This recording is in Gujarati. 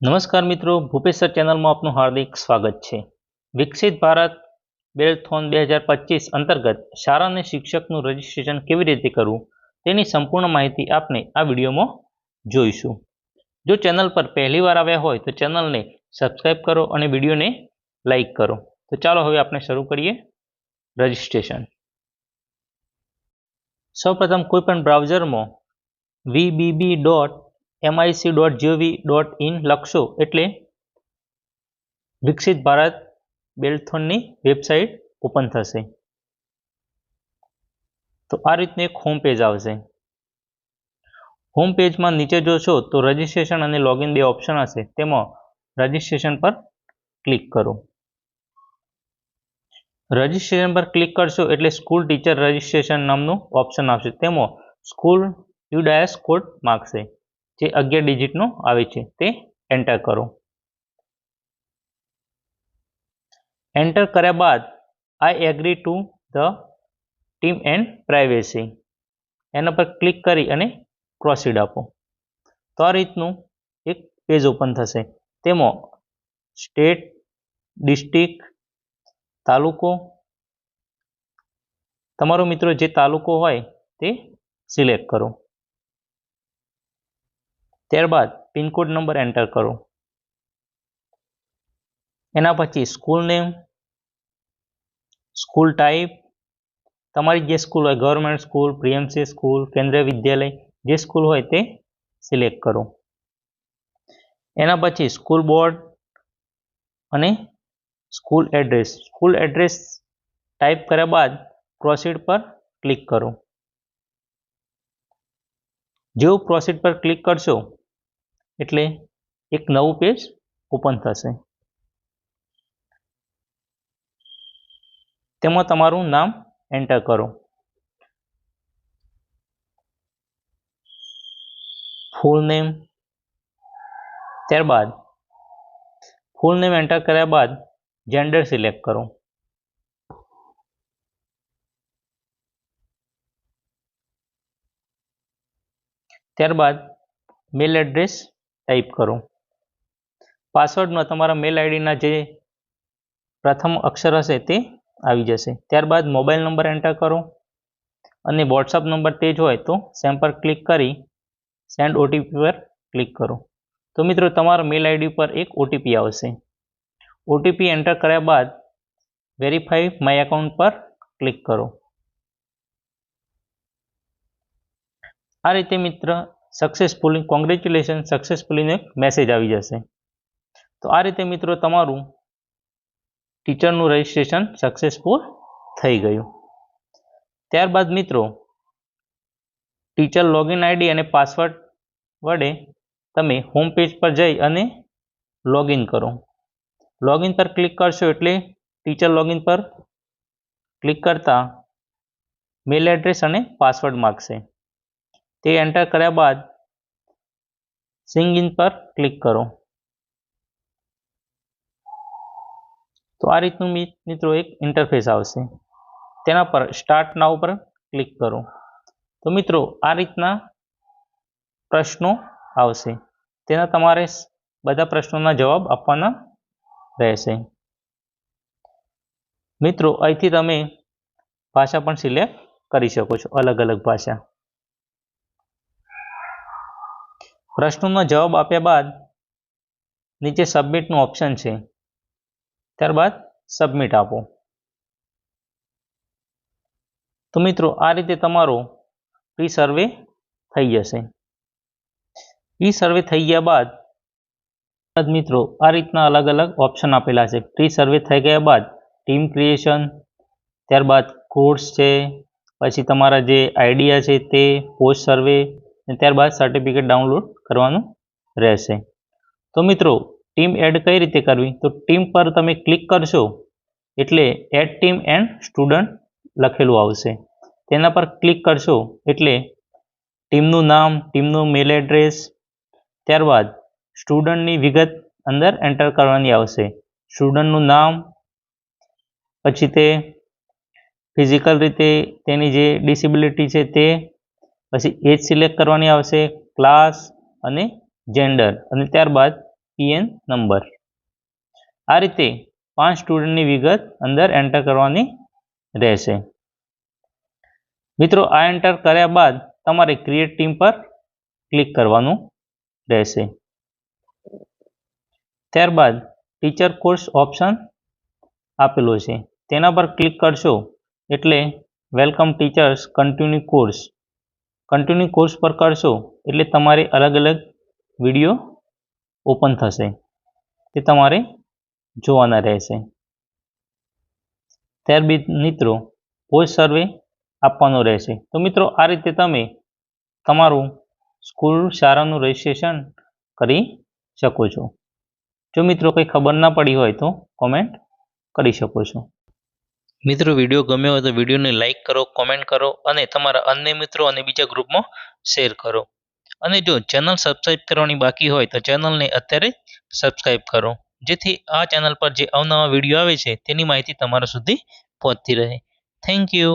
નમસ્કાર મિત્રો, ભૂપેશ સર ચેનલમાં આપનું હાર્દિક સ્વાગત છે। વિકસિત ભારત બેલથોન 2025 અંતર્ગત શાળા અને શિક્ષકનું રજિસ્ટ્રેશન કેવી રીતે કરવું તેની સંપૂર્ણ માહિતી આપને આ વિડીયોમાં જોઈશું। જો ચેનલ પર પહેલીવાર આવ્યા હોય તો ચેનલને સબસ્ક્રાઇબ કરો અને વિડીયોને લાઇક કરો। તો ચાલો હવે આપણે શરૂ કરીએ રજિસ્ટ્રેશન। સૌપ્રથમ કોઈપણ બ્રાઉઝરમાં vbb.mic.gov.in લખશો એટલે વિકસિત ભારત બેલથોનની વેબસાઇટ ઓપન થશે। તો આ રીતનું એક હોમ પેજ આવશે। હોમ પેજમાં નીચે જોશો તો રજિસ્ટ્રેશન અને લોગિન બે ઓપ્શન હશે, તેમાં રજિસ્ટ્રેશન પર ક્લિક કરો। રજિસ્ટ્રેશન પર ક્લિક કરશો એટલે સ્કૂલ ટીચર રજિસ્ટ્રેશન નામનું ઓપ્શન આવશે, તેમાં સ્કૂલ યુડાયસ કોડ માંગશે જે 11 ડિજિટનો આવે છે, તે એન્ટર કરો। એન્ટર કર્યા બાદ I agree to the team and privacy એના પર ક્લિક કરી અને પ્રોસીડ આપો। તો આ રીતનું એક પેજ ઓપન થશે, તેમાં સ્ટેટ, ડિસ્ટ્રિક્ટ, તાલુકો, તમારો મિત્રો જે તાલુકો હોય તે સિલેક્ટ કરો। ત્યારબાદ પિનકોડ નંબર એન્ટર કરો। એના પછી સ્કૂલ નેમ, સ્કૂલ ટાઈપ, તમારી જે સ્કૂલ હોય ગવર્મેન્ટ સ્કૂલ, પીએમસી સ્કૂલ, કેન્દ્રીય વિદ્યાલય, જે સ્કૂલ હોય તે સિલેક્ટ કરો। એના પછી સ્કૂલ બોર્ડ અને સ્કૂલ એડ્રેસ ટાઈપ કર્યા બાદ પ્રોસીડ પર ક્લિક કરો। જેવું પ્રોસીડ પર ક્લિક કરશો એટલે એક નવું પેજ ઓપન થશે, તેમાં તમારું નામ એન્ટર કરો। ફૂલ નેમ, ત્યારબાદ ફૂલ નેમ એન્ટર કર્યા બાદ જેન્ડર સિલેક્ટ કરો। ત્યારબાદ મેલ એડ્રેસ ટાઈપ કરો। પાસવર્ડમાં તમારા મેલ આઈડીના જે પ્રથમ અક્ષર હશે તે આવી જશે। ત્યારબાદ મોબાઈલ નંબર એન્ટર કરો અને વોટ્સઅપ નંબર તે જ હોય તો સેમ પર ક્લિક કરી સેન્ડ ઓટીપી પર ક્લિક કરો। તો મિત્રો તમારા મેલ આઈડી પર એક ઓટીપી આવશે। ઓટીપી એન્ટર કર્યા બાદ વેરીફાઈ માય એકાઉન્ટ પર ક્લિક કરો। આ રીતે મિત્ર સક્સેસફુલી કોંગ્રેચ્યુલેશન સક્સેસફુલીનો એક મેસેજ આવી જશે। તો આ રીતે મિત્રો તમારું ટીચરનું રજિસ્ટ્રેશન સક્સેસફુલ થઈ ગયું। ત્યારબાદ મિત્રો ટીચર લોગિન આઈડી અને પાસવર્ડ વડે તમે હોમ પેજ પર જઈ અને લોગિન કરો। લોગિન પર ક્લિક કરશો એટલે ટીચર લોગિન પર ક્લિક કરતા મેલ એડ્રેસ અને પાસવર્ડ માંગશે, તે એન્ટર કર્યા બાદ સિંગ ઇન પર ક્લિક કરો। તો આ રીતનું મિત્રો એક ઇન્ટરફેસ આવશે, તેના પર સ્ટાર્ટ નાઉ પર ક્લિક કરો। તો મિત્રો આ રીતના પ્રશ્નો આવશે, તેના તમારે બધા પ્રશ્નોના જવાબ આપવાના રહેશે। મિત્રો અહીંથી તમે ભાષા પણ સિલેક્ટ કરી શકો છો, અલગ અલગ ભાષા। પ્રશ્નોના જવાબ આપ્યા બાદ નીચે સબમિટનું ઓપ્શન છે, ત્યારબાદ સબમિટ આપો। તો મિત્રો આ રીતે તમારો પ્રી સર્વે થઈ જશે। પ્રી સર્વે થઈ ગયા બાદ મિત્રો આ રીતના અલગ અલગ ઓપ્શન આપેલા છે। પ્રી સર્વે થઈ ગયા બાદ ટીમ ક્રિએશન, ત્યારબાદ કોર્સ છે, પછી તમારા જે આઈડિયા છે તે, પોસ્ટ સર્વે, ત્યારબાદ સર્ટિફિકેટ ડાઉનલોડ કરવાનું રહેશે। તો મિત્રો ટીમ એડ કઈ રીતે કરવી, તો ટીમ પર તમે ક્લિક કરશો એટલે એડ ટીમ એન્ડ સ્ટુડન્ટ લખેલું આવશે, તેના પર ક્લિક કરશો એટલે ટીમનું નામ, ટીમનું મેલ એડ્રેસ, ત્યારબાદ સ્ટુડન્ટની વિગત અંદર એન્ટર કરવાની આવશે। સ્ટુડન્ટનું નામ, પછી તે ફિઝિકલ રીતે તેની જે ડિસેબિલિટી છે તે, પછી એજ સિલેક્ટ કરવાની આવશે, ક્લાસ અને જેન્ડર, અને ત્યારબાદ PN નંબર. આ રીતે 5 સ્ટુડન્ટની વિગત અંદર એન્ટર કરવાની રહેશે. મિત્રો, આ એન્ટર કર્યા બાદ તમારે ક્રિએટ ટીમ પર ક્લિક કરવાનું રહેશે. ત્યારબાદ ટીચર કોર્સ ઓપ્શન આપેલો છે, તેના પર ક્લિક કરશો એટલે વેલકમ ટીચર્સ કન્ટિન્યુ કોર્સ પર કરશો એટલે તમારે અલગ અલગ વિડીયો ઓપન થશે, તે તમારે જોવાના રહેશે. ત્યારબાદ મિત્રો પોસ્ટ સર્વે આપવાનો રહેશે. તો મિત્રો, આ રીતે તમે તમારું સ્કૂલ શાળાનું રજિસ્ટ્રેશન કરી શકો છો. જો મિત્રો કંઈ ખબર ના પડી હોય તો કોમેન્ટ કરી શકો છો. મિત્રો, વિડીયો ગમ્યો હોય તો વિડીયોને લાઇક કરો, કોમેન્ટ કરો અને તમારા અન્ય મિત્રો અને બીજા ગ્રુપમાં શેર કરો. અને જો ચેનલ સબસ્ક્રાઈબ કરવાની બાકી હોય તો ચેનલને અત્યારે સબસ્ક્રાઈબ કરો, જેથી આ ચેનલ પર જે અવનવા વિડીયો આવે છે તેની માહિતી તમારા સુધી પહોંચતી રહે. Thank you.